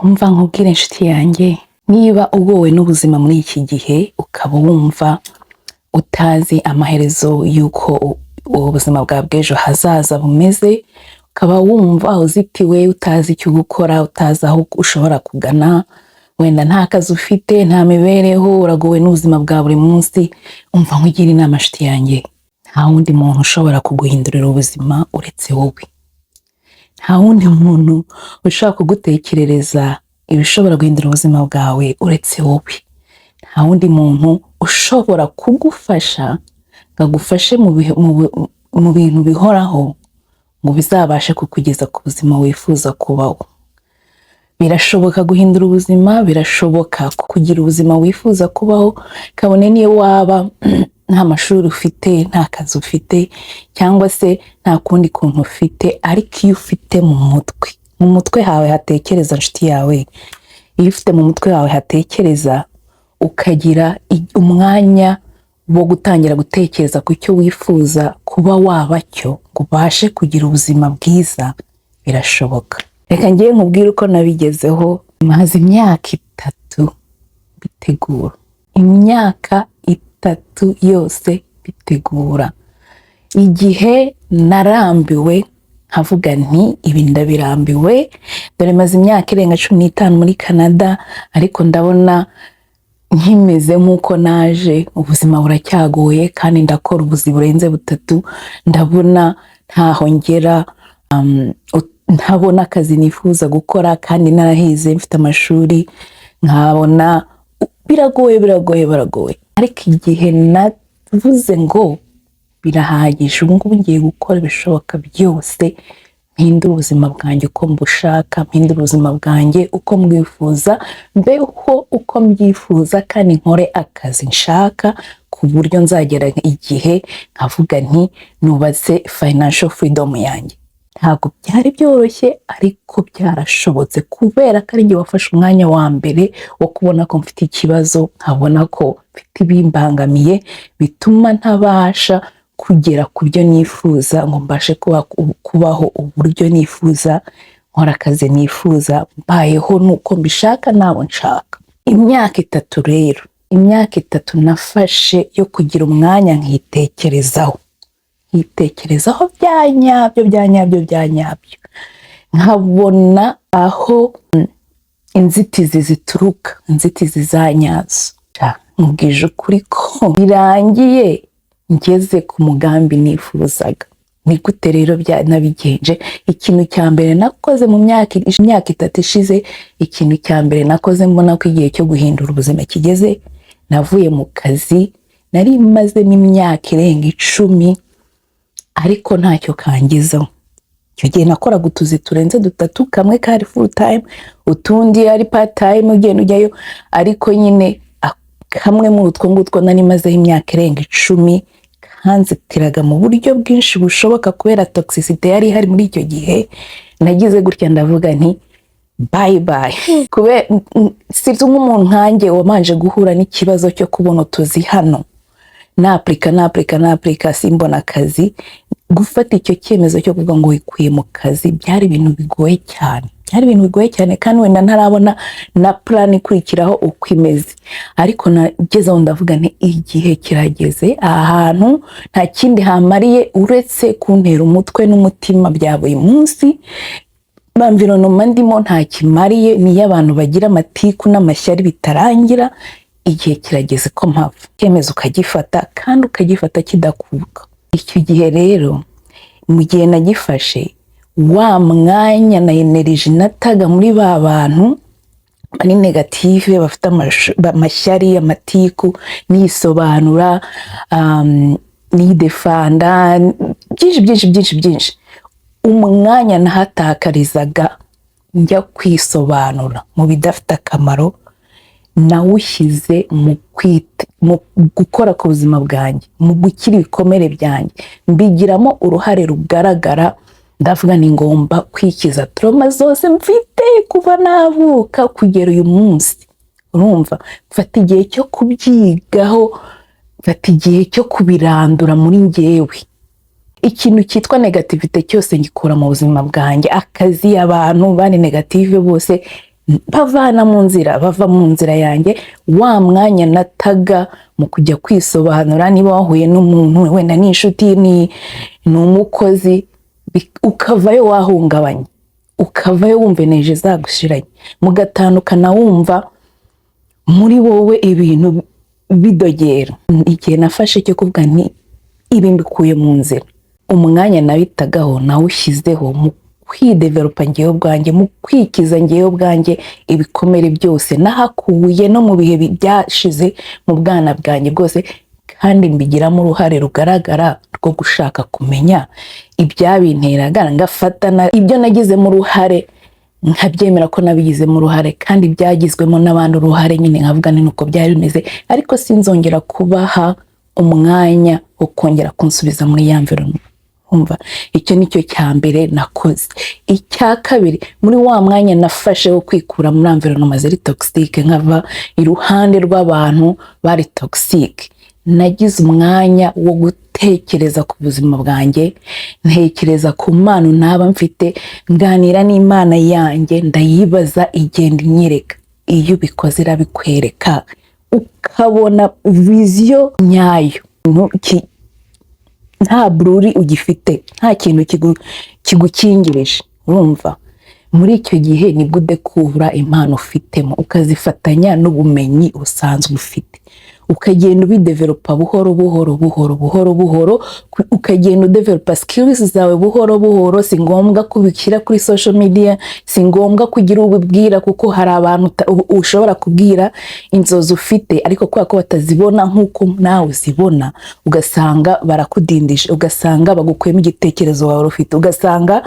Umva nkubwire inshuti yanjye, niba ugowe n'ubuzima muri iki gihe ukaba wumva utazi amaherezo y'uko ubuzima bwawe bw'ejo hazaza bumeze, ukaba wumva uzitiwe, utazi icyo gukora, utazi aho ushobora kugana, wenda nta kazi ufite, nta mibereho, uragowe n'ubuzima bwa buri munsi, umva nkugire inama inshuti yanjye, nta wundi muntu ushobora kuguhindurira ubuzima uretse wowe. Nta wundi muntu ushobora kugutekerereza ibishobora guhindura ubuzima bwawe uretse wowe. Nta wundi muntu ushobora kugufasha ngo agufashe mu bintu bihoraho ngo bizabashe kukugeza ku buzima wifuza kubaho. Birashoboka guhindura ubuzima, birashoboka kugira ubuzima wifuza kubaho, kabone niyo waba nta mashuri ufite, nta kazi ufite, cyangwa se nta kundi kuntu ufite, ariko iyo ufite mu mutwe hawe hatekereza inshuti yawe, iyo ufite mu mutwe hawe hatekereza, ukagira umwanya wo gutangira gutekereza ku cyo wifuza kuba waba cyo, ngo ubashe kugira ubuzima bwiza, birashoboka. Reka ngiye nkubwire uko nabigezeho. Maze imyaka 3 bitegura, imyaka 3 yose bitegura. Igihe narambiwe nkavuga nti ibi ndabirambiwe, dore maze imyaka irenga 15 muri Canada, ariko ndabona nkimeze nk'uko naje, ubuzima buracyagoye kandi ndakora ubuzi burenze 3, ndabona ntaho ngera, ntabona akazi nifuza gukora kandi narahize mfite amashuri, nkabona biragoye. Ariko igihe navuze ngo birahagije, ubu ngubu ngiye gukora ibishoboka byose, mpindura ubuzima bwanjye uko mbushaka, mpindura ubuzima bwanjye uko mbwifuza, mbeho uko mbyifuza, kandi nkore akazi nshaka, ku buryo nzagera igihe nkavuga nti nubatse financial freedom yanjye. Ntabwo byari byoroshye, ariko byarashobotse, kubera ko ari njye wafashe umwanya wa mbere wo kubona ko mfite ikibazo, nkabona ko mfite ibimbangamiye bituma ntabasha kugera ku byo nifuza, ngo mbashe kubaho uburyo nifuza, nkora akazi nifuza, mbayeho nuko mbishaka nabo nshaka. Imyaka 3 rero, imyaka 3 nafashe yo kugira umwanya nkitekerezaho byanyabyo, nkabona aho inzitizi zituruka, inzitizi za nyazo. Nkubwije ukuri ko birangiye ngeze ku mugambi nifuzaga. Ni gute rero nabigenje? Ikintu cya mbere nakoze mu myaka 3 ishize, ikintu cya mbere nakoze mbona ko igihe cyo guhindura ubuzima kigeze, navuye mu kazi nari mazemo imyaka irenga 10, ariko ntacyo kangezaho. Icyo gihe nakoraga utuzi turenze 3, kamwe kari full time, utundi ari part time ugenda ujyayo, ariko nyine kamwe muri utwo ngutwo nari mazeho imyaka irenga 10, kanzitiraga mu buryo bwinshi bushoboka, kubera toxicity yari ihari muri icyo gihe. Nagize gutya ndavuga nti bye bye, kubera si nk'umuntu nkanjye wamanje guhura n'ikibazo cyo kubona utuzi hano, naplika simbona akazi. Gufata icyo cyemezo cyo kuvuga ngo wikuye mu kazi byari ibintu bigoye cyane, kandi wenda ntarabona na plan ikurikiraho uko imeze, ariko nagezeho ndavuga nti igihe kirageze, ahantu nta kindi hamariye uretse kuntera umutwe n'umutima bya buri munsi, environment ndimo nta kimariye, niyo abantu bagira amatiku n'amashyari bitarangira. Igihe kirageze ko mpava. Icyemezo ukagifata, kandi ukagifata kidakuka. Icyo gihe rero, mu gihe nagifashe, wa mwanya na energy nataga muri ba bantu bari negative, bafite amashyari, amatiku, nisobanura, nidefanda, byinshi, umwanya nahatakarizaga njya kwisobanura mu bidafite akamaro, nawushyize mu gukora ku buzima bwanjye, mu gukira ibikomere byanjye, mbigiramo uruhare rugaragara. Ndavuga ni ngomba kwikiza trauma zose mfite kuva navuka kugera uyu munsi. Urumva, mfata igihe cyo kubyigaho, mfata igihe cyo kubirandura muri njyewe. Ikintu cyitwa negativite cyose ngikura mu buzima bwanjye, akazi, abantu bari negative bose bavana mu nzira, bava mu nzira yanjye, wa mwanya nataga mu kujya kwisobanura niba wahuye n'umuntu wenda ni inshuti ni umukozi, ukavayo wahungabanye, ukavayo wumva energy zagushiranye, mugatandukana wumva muri wowe ibintu bidogera. Igihe nafashe cyo kuvuga nti ibi mbikuye mu nzira, umwanya nabitagaho nawushyizeho mu kwidevelopa ngewe ubwanjye, mu kwikiza ngewe ubwanjye ibikomere byose nahakuye no mu bihe byashize mu bwana bwanjye bwose, kandi mbigiramo uruhare rugaragara rwo gushaka kumenya ibyabinteraga, ngafatana ibyo nagizemo uruhare nkabyemera ko nabigizemo uruhare kandi byagizwemo n'abandi uruhare, nyine nkavuga ni uko byari bimeze, ariko sinzongera kubaha umwanya wo kongera kunsubiza muri ya environment. Umva, icyo nicyo cya mbere nakoze. Icya kabiri, muri wa mwanya nafashe wo kwikura muri environment ziri toxique, nkava iruhande rw'abantu bari toxique, nagize umwanya wo gutekereza ku buzima bwanjye, ntekereza ku mpano naba mfite, nganira n'Imana yanjye, ndayibaza, igenda inyereka. Iyo ubikoze irabikwereka ukabona vision nyayo, nta bluri ugifite, nta kintu kigukingirije. Urumva, muri icyo gihe nibwo udekuvura impano ufitemo, ukazifatanya n'ubumenyi usanzwe ufite, ukagenda ubidevelopa buhoro buhoro buhoro buhoro buhoro, ukagenda udevelopa skills zawe buhoro buhoro. Si ngombwa kubikira kuri social media, si ngombwa kugira ubibwira, kuko hari abantu ushobora kubwira inzozi ufite ariko kwa ko batazibona nkuko nawe uzibona, ugasanga barakudindije, ugasanga bagukuyemo igitekerezo wawe ufite, ugasanga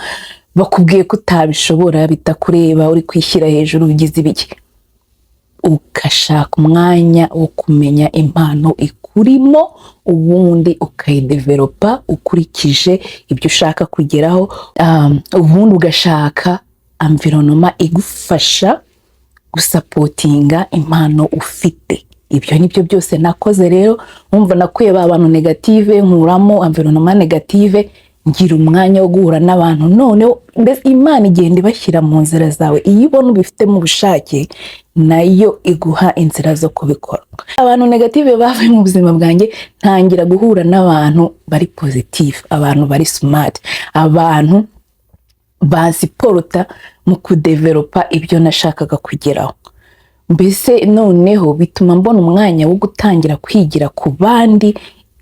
bakubwiye ko utabishobora, bitakureba, uri kwishyira hejuru, ugize ibiki. Ukashaka umwanya wo kumenya impano ikurimo, ubundi ukayidevelopa ukurikije ibyo ushaka kugeraho. Ubundi ugashaka environment igufasha gusapotinga impano ufite. Ibyo nibyo byose nakoze rero. Umva, nakuye ba bantu negative, nkuramo environment negative, ngira umwanya wo guhura n'abantu. None mbese Imana igenda ibashyira mu nzira zawe, iyo ubona ubifite mu bushake nayo iguha inzira zo kubikora. Abantu negative bavuye mu buzima bwanjye, ntangira guhura n'abantu bari positive, abantu bari smart, abantu baziporota mu kudevelopa ibyo nashakaga kugeraho. Mbese noneho bituma mbona umwanya wo gutangira kwigira ku bandi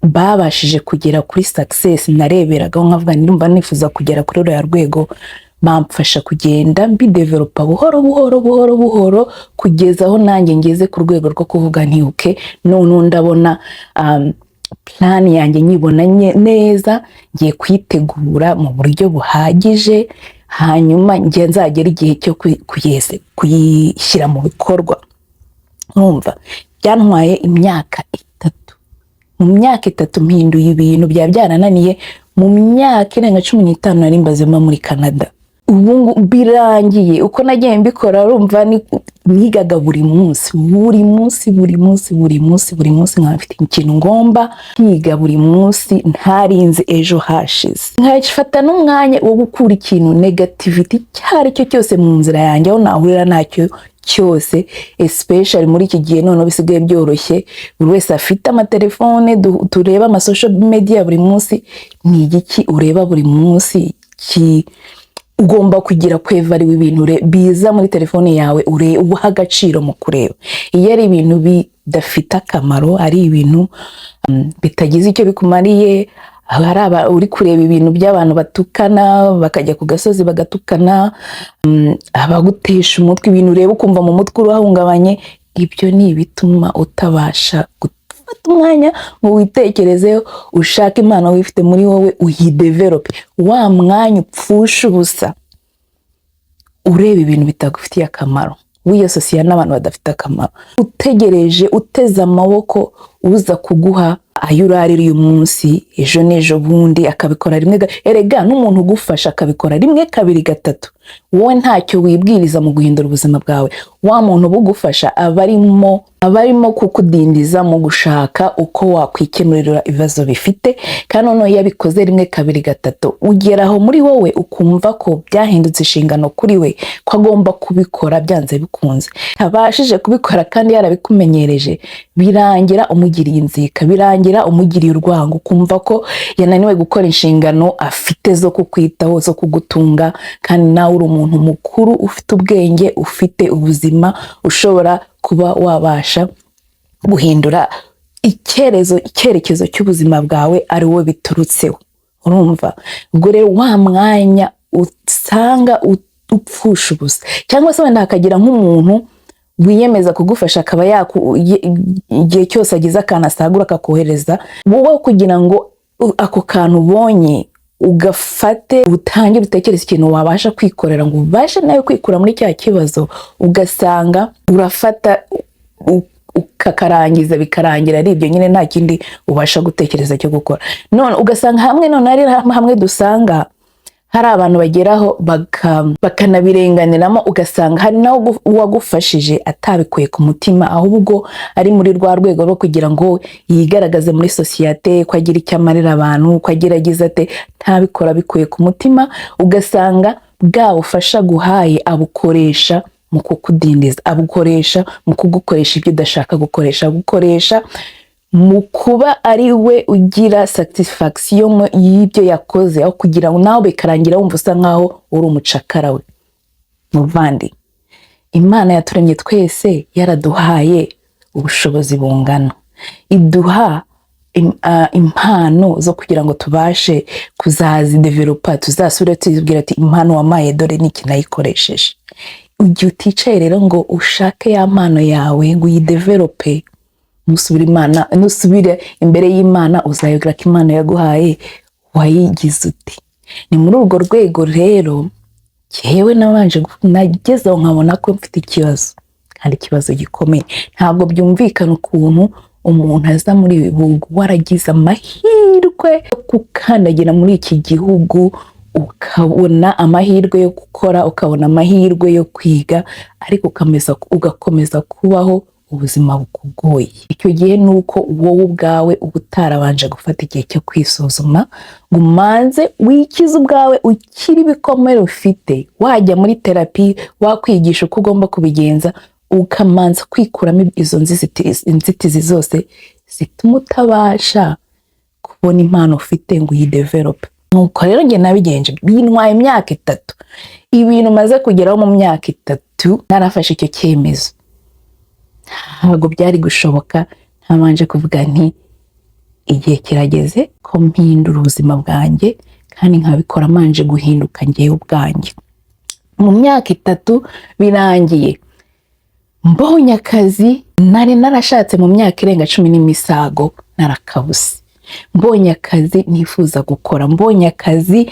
babashije kugera kuri success nareberagaho, nkavuga ndumva nifuza kugera kuri uriya rwego, bamfasha kugenda mbidevelopa buhoro buhoro buhoro buhoro, kugeza aho nanjye ngeze ku rwego rwo kuvuga nti okay, none ndabona plan yanjye nyibona neza, ngiye kwitegura mu buryo buhagije, hanyuma njye nzagera igihe cyo kuyishyira mu bikorwa. Urumva, byantwaye imyaka 3. Mu myaka 3 mpinduye ibintu byarananiye. Mu myaka irenga 15 nari mbazema muri Canada. Ubu birangiye uko nagiye mbikora. Urumva, nigaga buri munsi nkafite ikintu ngomba kwiga buri munsi, ntarinze ejo hashize. Nkafata n'umwanya wo gukura ikintu negativity cyari cyo cyose mu nzira yanjye, aho nahurira nacyo cyose, especially muri iki gihe none bisigaye byoroshye, buri wese afite amatelefone, tureba ama social media buri munsi. Ni igiki ureba buri munsi ugomba kugira kwevariwe ibintu biza muri telefone yawe, uha agaciro mu kureba. Iyo ari ibintu bidafite akamaro, ari ibintu bitagize icyo bikumariye, hari uri kureba ibintu by'abantu batukana, bakajya ku gasozi bagatukana, abagutesha umutwe, ibintu ureba ukumva mu mutwe urahungabanye, ibyo ni ibituma utabasha gufata umwanya ngo witekerezeho, ushake impano wifite muri wowe, uyidevelope. Wa mwanya upfusha ubusa ureba ibintu bitagufitiye akamaro, wiyasosiya n'abantu badafite akamaro, utegereje uteze amaboko uza kuguha ayo urarira uyu munsi, ejo n'ejo bundi akabikora rimwe. Erega n'umuntu ugufasha akabikora rimwe, kabiri, gatatu, wowe ntacyo wibwiriza mu guhindura ubuzima bwawe, wa muntu bugufasha aba arimo kukudindiza mu gushaka uko wakwikemurira ibibazo bifite. Kandi noneho iyo abikoze rimwe kabiri gatatu, ugeraho muri wowe ukumva ko byahindutse inshingano kuri we ko agomba kubikora byanze bikunze. Abashije kubikora kandi yarabikumenyereje, birangira umugiriye inzika, birangira umugiriye urwango, ukumva ko yananiwe gukora inshingano afite zo kukwitaho, zo kugutunga, kandi nawe uri umuntu mukuru ufite ubwenge, ufite ubuzima, ushobora kuba wabasha guhindura icyerekezo cy'ubuzima bwawe ari wowe biturutseho. Urumva? Ubwo rero wa mwanya usanga upfusha ubusa, cyangwa se wenda hakagira nk'umuntu wiyemeza kugufasha akaba igihe cyose agize akantu asagura akakohereza, wowe kugira ngo ako kantu ubonye ugafate utangire utekereza ikintu wabasha kwikorera ngo ubashe nawe kwikura muri cya kibazo, ugasanga urafata ukakarangiza bikarangira ari ibyo nyine, nta kindi ubasha gutekereza cyo gukora. None ugasanga hamwe dusanga hari abantu bageraho bakanabirenganiramo, ugasanga hari nawe uwagufashije atabikuye ku mutima, ahubwo ari muri rwa rwego rwo kugira ngo yigaragaze muri sosiyete ko agira icyo amarira abantu, ko agerageza ate, ntabikora bikuye ku mutima. Ugasanga bwa bufasha guhaye abukoresha mu kukudindiza, abukoresha mu kugukoresha ibyo udashaka gukoresha, abukoresha mu kuba ari we ugira satisfaction y'ibyo yakoze, aho kugira ngo nawe bikarangira wumva usa nkaho uri umucakara we. Muvandi, Imana yaturemye twese yaraduhaye ubushobozi bungana, iduha impano zo kugira ngo tubashe kuzazidevelopa, tuzasubire tuzibwira ati impano wamaye dore niki nayikoresheje. Ujye uticaye rero ngo ushake ya mpano yawe ngo uyidevelope, nusubire imbere y'Imana uzayogira ko Imana yaguhaye wayigize uti. Ni muri urwo rwego rero yewe nagezeho nkabona ko mfite ikibazo, kandi ikibazo gikomeye. Ntabwo byumvikana ukuntu umuntu aza muri ibi bihugu waragize amahirwe yo gukandagira muri iki gihugu, ukabona amahirwe yo gukora, ukabona amahirwe yo kwiga, ariko ugakomeza kubaho ubuzima bukugoye. Icyo gihe nuko wowe ubwawe uba utarabanje gufata igihe cyo kwisuzuma ngo umanze wikize ubwawe, ukiri ibikomere ufite, wajya muri terapi, wakwigisha uko ugomba kubigenza, ukamanza kwikuramo izo inzitizi zose zituma utabasha kubona impano ufite ngo uyidevelope. Nuko rero njye nabigenje, bintwaye imyaka 3. Ibintu maze kugeraho mu myaka 3 narafashe icyo cyemezo. Ntabwo byari gushoboka ntabanje kuvuga nti igihe kirageze ko mpindura ubuzima bwanjye, kandi nkabikora manje guhinduka njyewe ubwanjye. Mu myaka 3 birangiye mbonye akazi nari narashatse mu myaka irenga 10 n'imisago, narakabuse. Mbonye akazi nifuza gukora, mbonye akazi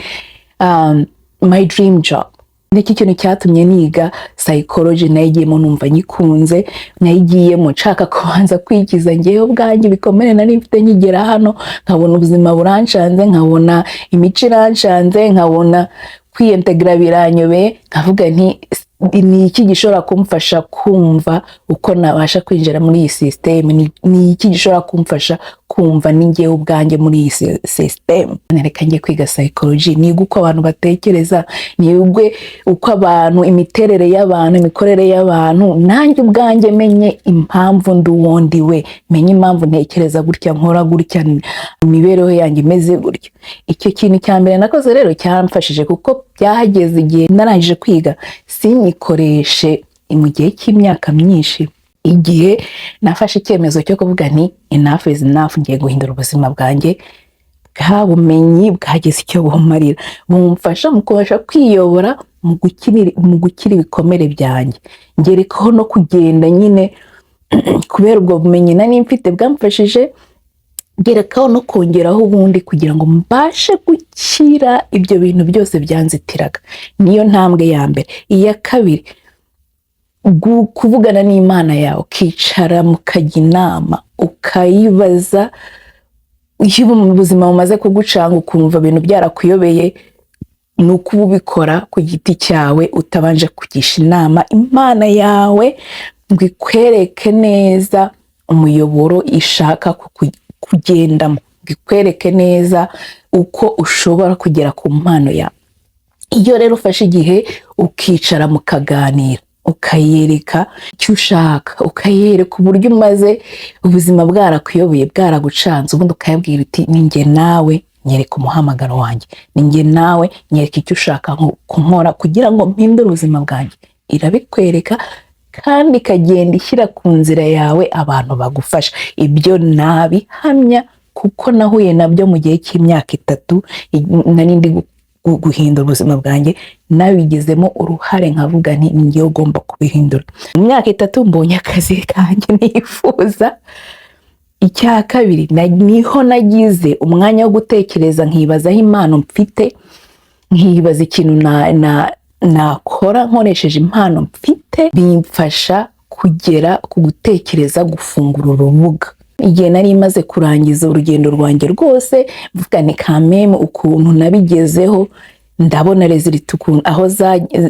my dream job. Niki kintu cyatumye niga psychology, nayigiyemo numva nyikunze, nayigiyemo nshaka kubanza kwikiza njyewe ubwanjye bikomere nari mfite nkigera hano, nkabona ubuzima buranshanze, nkabona imico iranshanze, nkabona kwiyintegra biranyobeye, nkavuga nti ni iki gishobora kumfasha kumva uko nabasha kwinjira muri iyi system, ni iki gishobora kumfasha kumva ninjye ubwanjye muri iyi system. Nereka ngiye kwiga psychology, niga uko abantu batekereza, nigwe uko abantu, imiterere y'abantu, imikorere y'abantu, nanjye ubwanjye menye impamvu nduwondiwe, menye impamvu ntekereza gutya, nkora gutya, imibereho yanjye imeze gutya. Icyo kintu cya mbere nakoze rero cyamfashije, kuko byahageze igihe narangije kwiga sinyikoreshe mu gihe cy'imyaka myinshi. Igihe nafashe icyemezo cyo kuvuga nti enough is enough, ngiye guhindura ubuzima bwanjye, bwa bumenyi bwagize icyo bumarira, bumfasha mu kubasha kwiyobora mu gukira ibikomere byanjye. Ngerekaho no kugenda nyine kubera ubwo bumenyi nari mfite bwamfashije, ngerekaho no kongeraho ubundi kugira ngo mbashe gukira ibyo bintu byose byanzitiraga. Niyo ntambwe ya mbere. Iya kabiri, kuvugana n'Imana yawe, ukicara mukajya inama, ukayibaza iyo mu buzima bumaze kugucanga, ukumva ibintu byarakuyobeye, ni uko ubikora ku giti cyawe utabanje kugisha inama Imana yawe ngo ikwereke neza umuyoboro ishaka kugendamo, ngo ikwereke neza uko ushobora kugera ku mpano yawe. Iyo rero ufashe igihe ukicara mukaganira, ukayereka icyo ushaka, ukayereka uburyo umaze ubuzima bwarakuyoboye, bwaragucanze, ubundi ukayabwira uti ni njye nawe nyereka umuhamagaro wanjye, ni njye nawe nyereka icyo ushaka kunkora kugira ngo mpindure ubuzima bwanjye. Irabikwereka kandi ikagenda ishyira ku nzira yawe abantu bagufasha. Ibyo nabihamya kuko nahuye nabyo mu gihe cy'imyaka 3 nari ndi guhindura ubuzima bwanjye, nabigezemo uruhare nkavuga nti ninjye ugomba kubihindura. Mu myaka 3 mbonye akazi kanjye nifuza. Icya kabiri niho nagize umwanya wo gutekereza, nkibazaho impano mfite, nkibaza ikintu nakora nkoresheje impano mfite bimfasha kugera ku gutekereza gufungura urubuga. Igihe nari maze kurangiza urugendo rwanjye rwose, mvuga ni kameme ukuntu nabigezeho, ndabona resultat ukuntu aho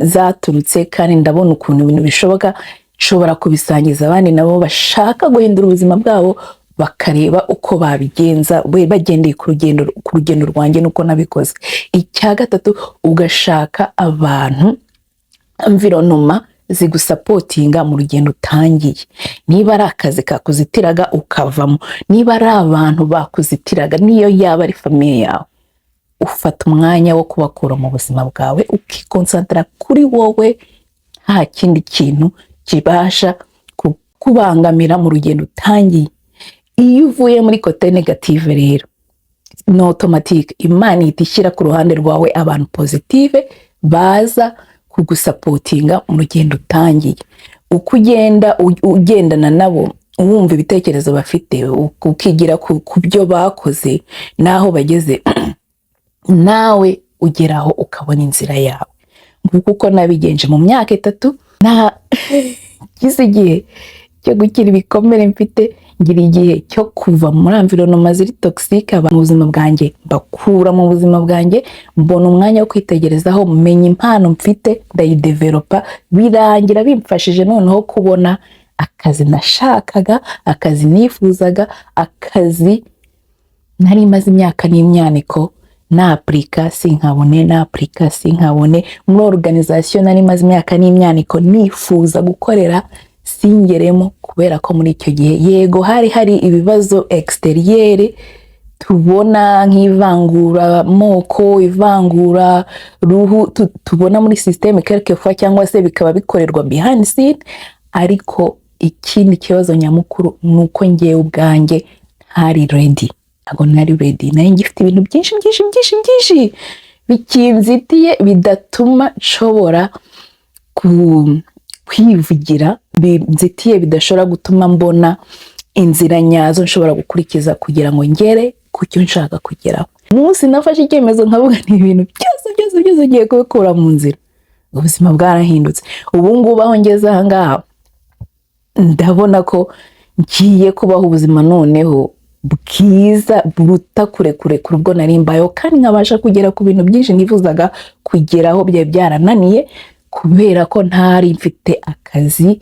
zaturutse, kandi ndabona ukuntu ibintu bishoboka, nshobora kubisangiza abandi nabo bashaka guhindura ubuzima bwabo, bakareba uko babigenza bagendeye ku rugendo rwanjye nuko nabikoze. Icya gatatu, ugashaka abantu environment zigusapotinga mu rugendo utangiye. Niba ari akazi kakuzitiraga ukavamo, niba ari abantu bakuzitiraga, niyo yaba ari famiye yawe, ufata umwanya wo kubakura mu buzima bwawe, ukikonsantra kuri wowe, nta kindi kintu kibasha kubangamira mu rugendo utangiye. Iyo uvuye muri kote negative rero, ni automatique Imana ihita ishyira ku ruhande rwawe abantu positive baza kugusapotinga mu rugendo utangiye. Uko ugendana nabo, wumva ibitekerezo bafite, ukigira ku byo bakoze naho bageze, nawe ugeraho ukabona inzira yawe. Kuko nabigenje mu myaka 3, gize igihe cyo gukira ibikomere mfite, ngira igihe cyo kuva muri environnement ziri toxique mu buzima bwanjye, bakura mu buzima bwanjye, mbona umwanya wo kwitegerezaho, menya impano mfite, ndayidevelopa, birangira bimfashije noneho kubona akazi nashakaga, akazi nifuzaga, akazi nari maze imyaka n'imyaniko na application nkabone, muri organisation nari maze imyaka n'imyaniko nifuza gukorera singeremo, kubera ko muri icyo gihe yego hari ibibazo exterieur tubona nk'ivangura moko, ivangura ruhu, tubona muri systeme quelquefois cyangwa se bikaba bikorerwa behind scene, ariko ikindi kibazo nyamukuru nuko ngiye ubwanjye ntari ready. Ntabwo nari ready, nari ngifite ibintu byinshi bikinzitiye bidatuma nshobora kwivugira, binzitiye bidashobora gutuma mbona inzira nyazo nshobora gukurikiza kugira ngo ngere ku cyo nshaka kugeraho. Umunsi nafashe icyemezo nkavuga ni ibintu byose ugiye kubikura mu nzira, ubuzima bwarahindutse. Ubu ngubu aho ngeze aha ngaha, ndabona ko ngiye kubaho ubuzima noneho bwiza buruta kure ubwo nari mbayeho, kandi nkabasha kugera ku bintu byinshi nifuzaga kugeraho byari byarananiye, kubera ko ntari mfite akazi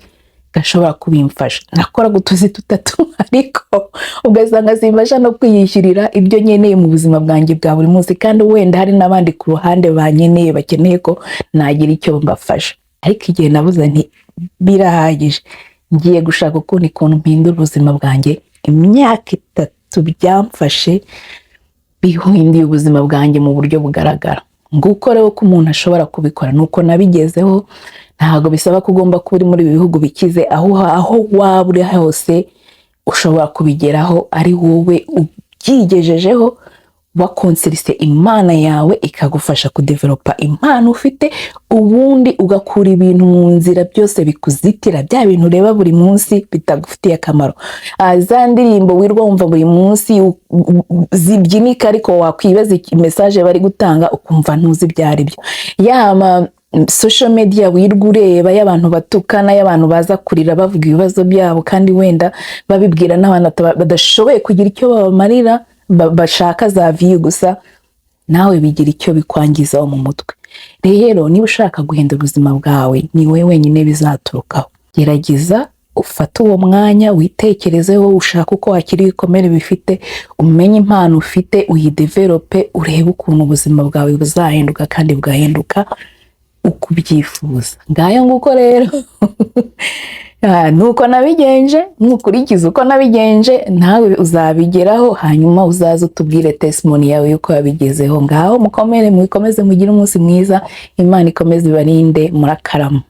gashobora kubimfasha. Nakoraga utuzi 3 ariko ugasanga simbasha no kwiyishyurira ibyo nkeneye mu buzima bwanjye bwa buri munsi, kandi wenda hari n'abandi ku ruhande banyeneye bakeneye ko nagira icyo mbafasha. Ariko igihe nabuze nti birahagije, ngiye gushaka ukuntu mpindura ubuzima bwanjye. Imyaka 3 byamfashe bihinduye ubuzima bwanjye mu buryo bugaragara. Nguko rero ko umuntu ashobora kubikora, nuko nabigezeho. Ntago bisaba ko ugomba kuba uri muri bihugu bikize, aho waba uri hose ushobora kubigeraho ari wowe ubyigejejeho, wakonsirise Imana yawe ikagufasha kudevelopa impano ufite, ubundi ugakura ibintu mu nzira byose bikuzitira, bya bintu ureba buri munsi bitagufitiye akamaro. Za ndirimbo wirwa wumva buri munsi zibyinika, ariko wakwibaza message bari gutanga ukumva ntuzi byari byo. Yama social media wirwa ureba y'abantu batukana, y'abantu baza kurira bavuga ibibazo byabo, kandi wenda babibwira n'abantu badashoboye kugira icyo babamarira, bashaka za view gusa. nawe bigira icyo bikwangizaho mu mutwe. Rero niba ushaka guhindura ubuzima bwawe, ni wowe wenyine bizaturukaho. Gerageza ufate uwo mwanya witekerezeho, ushaka uko wakira ibikomere bifite, umenye impano ufite, uyidevelope, urebe ukuntu ubuzima bwawe buzahinduka kandi bwahinduka uko ubyifuza. Ngayo nguko rero nuko nabigenje, nukurikiza uko nabigenje nawe uzabigeraho, hanyuma uzaze utubwire testimony yawe yuko wabigezeho. Ngaho mukomere, mukomeze mugire umunsi mwiza, Imana ikomeze ibarinde, murakarama.